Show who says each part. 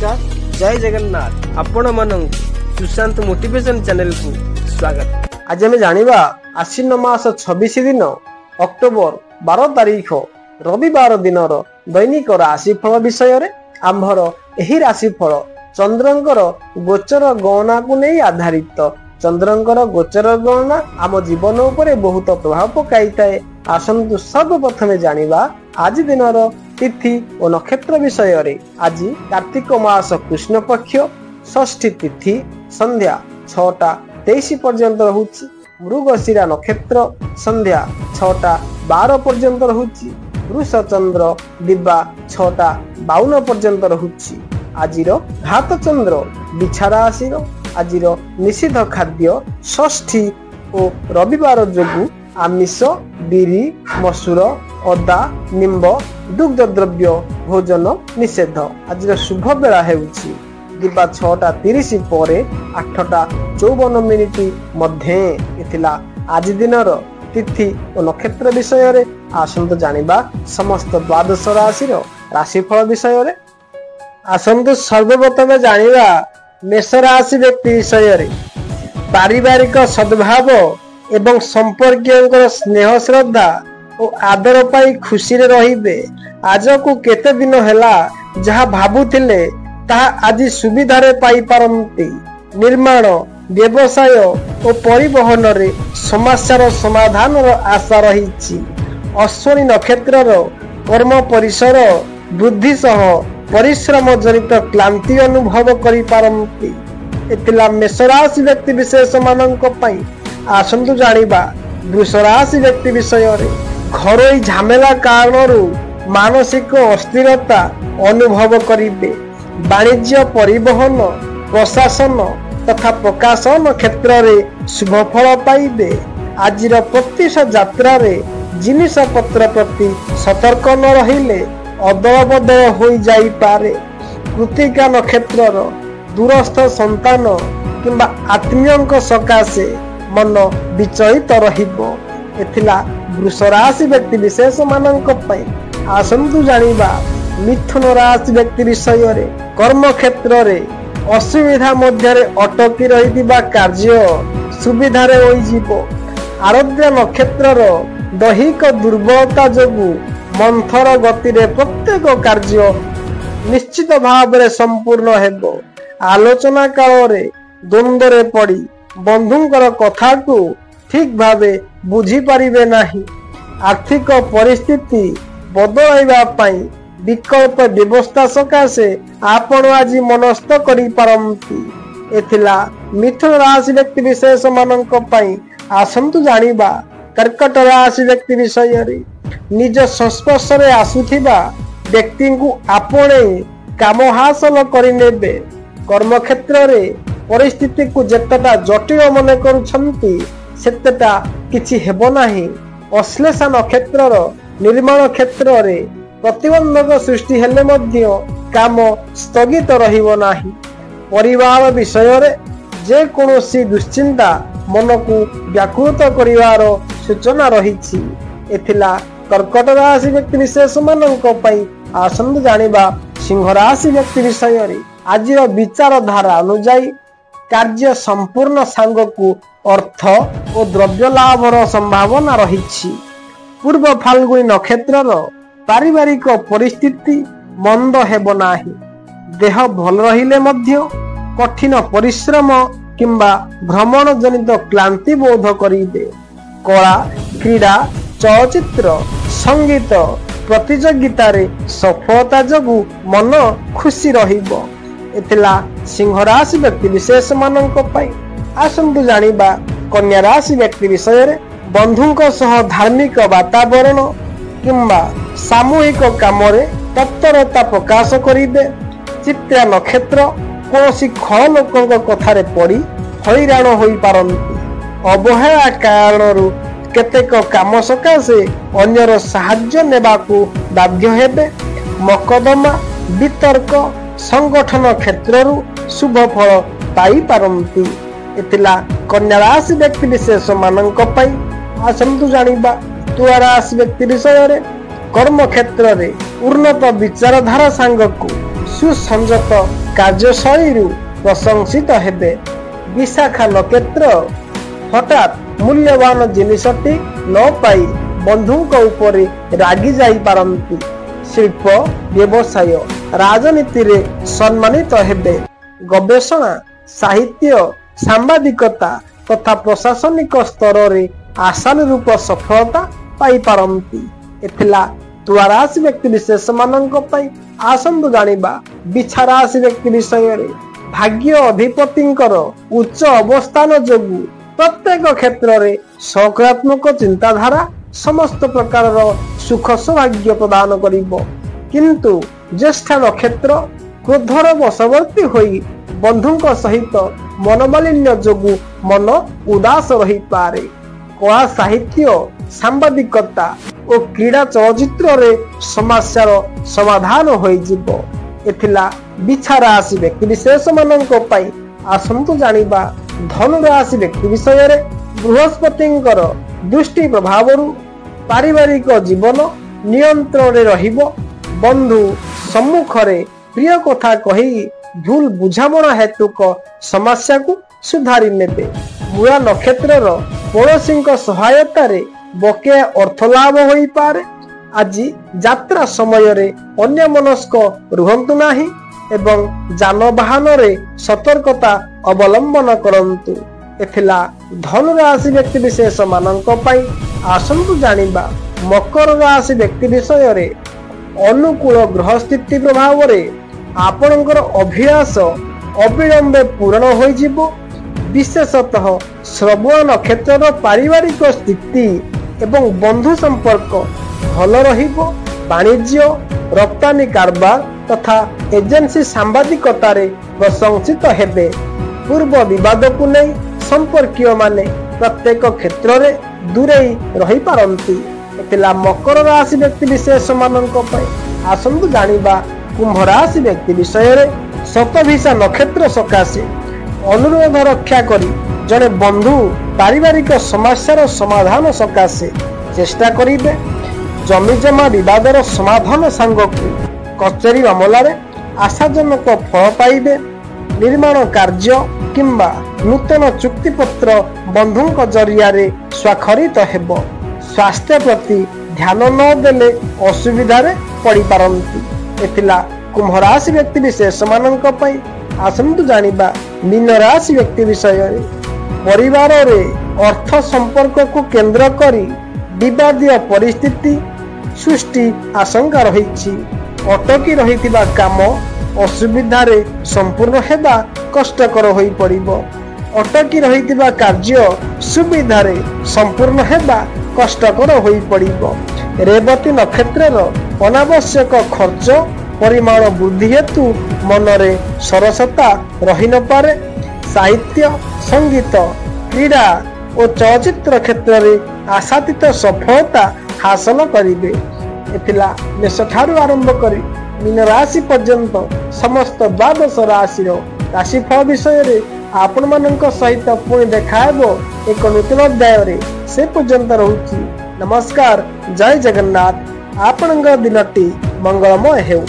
Speaker 1: नमस्कार जय जगन्नाथ आपण मन सुशांत मोटिवेशन चैनल को स्वागत। आज आम जानिबा आश्विन मास 26 दिन अक्टोबर 12 तारीख रविवार दिन दैनिक राशिफल विषय रे आंभर एही राशिफल चंद्रंकर गोचर गणना को नहीं आधारित। चंद्रंकर गोचर गणना आम जीवन उपरे बहुत प्रभाव पकाई थाए। आसंतु सर्वप्रथमे जानिबा आज दिनर तिथि और नक्षत्र विषय रे। आज कार्तिक मास कृष्ण पक्ष षष्ठी तिथि संध्या 6:23 पर्यंत रहुछि। मृगशिरा नक्षत्र संध्या 6:12 पर्यंत रहुछि। वृष चंद्र दिबा 6:52 पर्यंत रहुछि। आजिर घात चंद्र बिछा राशि आजिर निषिद्ध खाद्य षष्ठी और रविवार जोगु आमिष बिरी मसूर अदा निम्ब दुग्ध द्रव्य भोजन निषेध। आज शुभ बेला हेउछि दिबा 6:30 परे 8:54 मध्ये इथिला। आज दिनर तिथि और नक्षत्र विषय रे आसंत जानिबा समस्त द्वादश राशि राशिफल विषय रे। आसंत सर्वप्रथम जानिबा मेष राशि व्यक्ति विषय रे। पारिवारिक सद्भाव एवं संपर्कीय स्नेह श्रद्धा और आदर पाई खुशी रे रहिबे। आज को केते दिन हैला जहा भाबुथिले ताहा आज सुविधा रे पाई पारंती। निर्माण व्यवसाय और परिवहन रे समस्यार समाधान रो आशा रहिछि। अश्विनी नक्षत्र रो कर्म परिसर वृद्धि सह परिश्रम जनित क्लांति अनुभव करि पारंती। एतिला मेष राशि व्यक्ति विशेष मानक पई आसंतु जानिबा वृष राशि व्यक्ति विषय रे। घरोई झमेला कारणरू मानसिक अस्थिरता अनुभव करिबे। वाणिज्य परिवहन प्रशासन तथा प्रकाशन क्षेत्र रे शुभ फल पाइबे। आजिर प्रत्यक्ष यात्रा रे जिनिस पत्र प्रति सतर्क न रहिले अदल बदल हो जाई पारे। कृतिका नक्षत्र दूरस्थ संतान किंबा आत्मीयंक सकाशे मन विचलित रहिबो। एथिला वृष राशि व्यक्ति विशेष मानक पई आसंतु जानिबा मिथुन राशि व्यक्ति विषय रे। कर्म क्षेत्र रे असुविधा मध्य रे अटकी रहिबा कार्य सुविधा रे होई जीवो। आरोग्य नक्षत्र दैहिक दुर्बलता जोगु मंथर गति रे प्रत्येक कार्य निश्चित भाव रे संपूर्ण हेबो। आलोचना काल रे द्वंद्व रे पड़ी बंधुंकर कथा को ठीक भावे बुझी पारिबे नाही। आर्थिक परिस्थिति बदलाइबा पई विकल्प व्यवस्था सकाशे आपण आज मनस्थ करि पारंती। एथिला मिथुन राशि व्यक्ति विशेष मानक पई आसंतु जानिबा कर्कट राशि व्यक्ति विषय रे। निज संस्पर्श रे आसुथिबा व्यक्ति को आपणे काम हासिल करिनेबे। कर्म क्षेत्र रे परिस्थिति को जेतटा जटिल मन करूछंती सेतटा किछि हेबो नाही। अश्लेषा नक्षत्र निर्माण क्षेत्र रे प्रतिबंधक सृष्टि हेले मध्य काम स्थगित रहिबो नाही। परिवार विषय रे जे कोनोसी दुश्चिंता मन को व्याकुत करिवार सूचना रहिछि। एथिला कर्कट राशि व्यक्ति विशेष मानक पई आसंत जानिबा सिंह राशि व्यक्ति विषय रे। आजिर विचार धारा अनुଯାयी कार्य संपूर्ण सांग को अर्थ और द्रव्य लाभर संभावना रहिछि। पूर्व फाल्गुनी नक्षत्र पारिवारिक परिस्थिति मंद हेबो नाही। देह भल रहिले मध्य कठिन परिश्रम किंबा भ्रमण जनित क्लांति बोध करिबे। कला क्रीड़ा चलचित्र संगीत प्रतियोगिता रे सफलता जोगु मन खुशी रहिबो। एथिला सिंह राशि व्यक्ति विशेष मानक पई आसंतु जानिबा कन्या राशि व्यक्ति विषय रे। बंधुंक सह धार्मिक वातावरण किंबा सामूहिक काम रे तत्परता प्रकाश करिबे। चित्रा नक्षत्र कोनोसी खल लोकंक कथारे पड़ी हैरान होई पारंती। अवहेला कारणरू केतेक काम सकाशे अन्यर साहाय्य नेबाकू बाध्य हेबे। मकदमा वितर्क संगठन क्षेत्ररू शुभ फल पाई पारंती। एतिला कन्या राशि व्यक्ति विशेष मानक पई आसंतु जानिबा तुला राशि व्यक्ति विषय रे। कर्म क्षेत्र रे उन्नत विचारधारा सांग को सुसंजत କାର୍ଯ୍ୟଶୈଳୀରୁ ପ୍ରଶଂସିତ ହେବେ। ବିଶାଖା ନକ୍ଷତ୍ର ହଠାତ୍ ମୂଲ୍ୟବାନ ଜିନିଷଟି ନ ପାଇ ବନ୍ଧୁଙ୍କ ଉପରେ ରାଗି ଯାଇପାରନ୍ତି। ଶିଳ୍ପ ବ୍ୟବସାୟ ରାଜନୀତିରେ ସମ୍ମାନିତ ହେବେ। ଗବେଷଣା ସାହିତ୍ୟ ସାମ୍ବାଦିକତା ତଥା ପ୍ରଶାସନିକ ସ୍ତରରେ ଆଶାନୁରୂପ ସଫଳତା ପାଇପାରନ୍ତି। ଏଥିଲା ତୁଳା ରାଶି ବ୍ୟକ୍ତି ବିଶେଷ ମାନଙ୍କ ପାଇଁ। ଆସନ୍ତୁ ଜାଣିବା ବିଛା ରାଶି ବ୍ୟକ୍ତି ବିଷୟରେ। ଭାଗ୍ୟ ଅଧିପତିଙ୍କର ଉଚ୍ଚ ଅବସ୍ଥାନ ଯୋଗୁଁ ପ୍ରତ୍ୟେକ କ୍ଷେତ୍ରରେ ସକାରାତ୍ମକ ଚିନ୍ତାଧାରା ସମସ୍ତ ପ୍ରକାରର ସୁଖ ସୌଭାଗ୍ୟ ପ୍ରଦାନ କରିବ। କିନ୍ତୁ ଜ୍ୟେଷ୍ଠା ନକ୍ଷତ୍ର କ୍ରୋଧର ବଶବର୍ତ୍ତୀ ହୋଇ ବନ୍ଧୁଙ୍କ ସହିତ ମନୋମାଳିନ୍ୟ ଯୋଗୁଁ ମନ ଉଦାସ ରହିପାରେ। କଳା ସାହିତ୍ୟ ସାମ୍ବାଦିକତା ଓ କ୍ରୀଡ଼ା ଚଳଚ୍ଚିତ୍ରରେ ସମସ୍ୟାର ସମାଧାନ ହୋଇଯିବ। ଏଥିଲା ବିଛା ରାଶି ବ୍ୟକ୍ତି ବିଶେଷ ମାନଙ୍କ ପାଇଁ। ଆସନ୍ତୁ ଜାଣିବା ଧନୁ ରାଶି ବ୍ୟକ୍ତି ବିଷୟରେ। ବୃହସ୍ପତିଙ୍କର ଦୃଷ୍ଟି ପ୍ରଭାବରୁ ପାରିବାରିକ ଜୀବନ ନିୟନ୍ତ୍ରଣରେ ରହିବ। ବନ୍ଧୁ ସମ୍ମୁଖରେ ପ୍ରିୟ କଥା କହି ଭୁଲ ବୁଝାମଣା ହେତୁକ ସମସ୍ୟାକୁ ସୁଧାରି ନେବେ। ମୂଳା ନକ୍ଷତ୍ରର ପଡ଼ୋଶୀଙ୍କ ସହାୟତାରେ ବକେୟା ଅର୍ଥ ଲାଭ ହୋଇପାରେ। ଆଜି ଯାତ୍ରା ସମୟରେ ଅନ୍ୟମନସ୍କ ରୁହନ୍ତୁ ନାହିଁ ଏବଂ ଯାନବାହନରେ ସତର୍କତା ଅବଲମ୍ବନ କରନ୍ତୁ। ଏଥିଲା ଧନୁ ରାଶି ବ୍ୟକ୍ତି ବିଶେଷ ମାନଙ୍କ ପାଇଁ। ଆସନ୍ତୁ ଜାଣିବା ମକର ରାଶି ବ୍ୟକ୍ତି ବିଷୟରେ। ଅନୁକୂଳ ଗ୍ରହ ସ୍ଥିତି ପ୍ରଭାବରେ ଆପଣଙ୍କର ଅଭିଳାଷ ଅବିଳମ୍ବେ ପୂରଣ ହୋଇଯିବ। ବିଶେଷତଃ ଶ୍ରବଣ ନକ୍ଷତ୍ରର ପାରିବାରିକ ସ୍ଥିତି ଏବଂ ବନ୍ଧୁ ସମ୍ପର୍କ ଭଲ ରହିବ। ବାଣିଜ୍ୟ ରପ୍ତାନି କାରବାର ତଥା ଏଜେନ୍ସି ସାମ୍ବାଦିକତାରେ ପ୍ରଶଂସିତ ହେବେ। ପୂର୍ବ ବିବାଦକୁ ନେଇ ସମ୍ପର୍କୀୟ ମାନେ ପ୍ରତ୍ୟେକ କ୍ଷେତ୍ରରେ ଦୂରେଇ ରହିପାରନ୍ତି। ଏଥିଲା ମକର ରାଶି ବ୍ୟକ୍ତି ବିଶେଷ ମାନଙ୍କ ପାଇଁ। ଆସନ୍ତୁ ଜାଣିବା କୁମ୍ଭ ରାଶି ବ୍ୟକ୍ତି ବିଷୟରେ। ଶତଭିଷା ନକ୍ଷତ୍ର ସକାଶେ ଅନୁରୋଧ ରକ୍ଷା କରି ଜଣେ ବନ୍ଧୁ ପାରିବାରିକ ସମସ୍ୟାର ସମାଧାନ ସକାଶେ ଚେଷ୍ଟା କରିବେ। ଜମିଜମା ବିବାଦର ସମାଧାନ ସାଙ୍ଗକୁ କଚେରୀ ମାମଲାରେ ଆଶାଜନକ ଫଳ ପାଇବେ। ନିର୍ମାଣ କାର୍ଯ୍ୟ କିମ୍ବା ନୂତନ ଚୁକ୍ତିପତ୍ର ବନ୍ଧୁଙ୍କ ଜରିଆରେ ସ୍ୱାକ୍ଷରିତ ହେବ। ସ୍ୱାସ୍ଥ୍ୟ ପ୍ରତି ଧ୍ୟାନ ନ ଦେଲେ ଅସୁବିଧାରେ ପଡ଼ିପାରନ୍ତି। ଏଥିଲା କୁମ୍ଭ ରାଶି ବ୍ୟକ୍ତି ବିଶେଷ ମାନଙ୍କ ପାଇଁ। ଆସନ୍ତୁ ଜାଣିବା ମୀନ ରାଶି ବ୍ୟକ୍ତି ବିଷୟରେ। ପରିବାରରେ ଅର୍ଥ ସମ୍ପର୍କକୁ କେନ୍ଦ୍ର କରି ବିବାଦୀୟ ପରିସ୍ଥିତି ସୃଷ୍ଟି ଆଶଙ୍କା ରହିଛି। ଅଟକି ରହିଥିବା କାମ ଅସୁବିଧାରେ ସମ୍ପୂର୍ଣ୍ଣ ହେବା କଷ୍ଟକର ହୋଇପଡ଼ିବ। ଅଟକି ରହିଥିବା କାର୍ଯ୍ୟ ସୁବିଧାରେ ସମ୍ପୂର୍ଣ୍ଣ ହେବା କଷ୍ଟକର ହୋଇପଡ଼ିବ। ରେବତୀ ନକ୍ଷତ୍ରର ଅନାବଶ୍ୟକ ଖର୍ଚ୍ଚ ପରିମାଣ ବୃଦ୍ଧି ହେତୁ ମନରେ ସରସତା ରହିନପାରେ। ସାହିତ୍ୟ ସଙ୍ଗୀତ କ୍ରୀଡ଼ା ଓ ଚଳଚ୍ଚିତ୍ର କ୍ଷେତ୍ରରେ ଆଶାତୀତ ସଫଳତା ହାସଲ କରିବେ। ଏଥିଲା ମେଷ ଠାରୁ ଆରମ୍ଭ କରି ମୀନ ରାଶି ପର୍ଯ୍ୟନ୍ତ ସମସ୍ତ ଦ୍ୱାଦଶ ରାଶିର ରାଶିଫଳ ବିଷୟରେ ଆପଣମାନଙ୍କ ସହିତ ପୁଣି ଦେଖାହେବ ଏକ ନୂତନ ଅଧ୍ୟାୟରେ। ସେ ପର୍ଯ୍ୟନ୍ତ ରହୁଛି ନମସ୍କାର। ଜୟ ଜଗନ୍ନାଥ। ଆପଣଙ୍କ ଦିନଟି ମଙ୍ଗଳମୟ ହେଉ।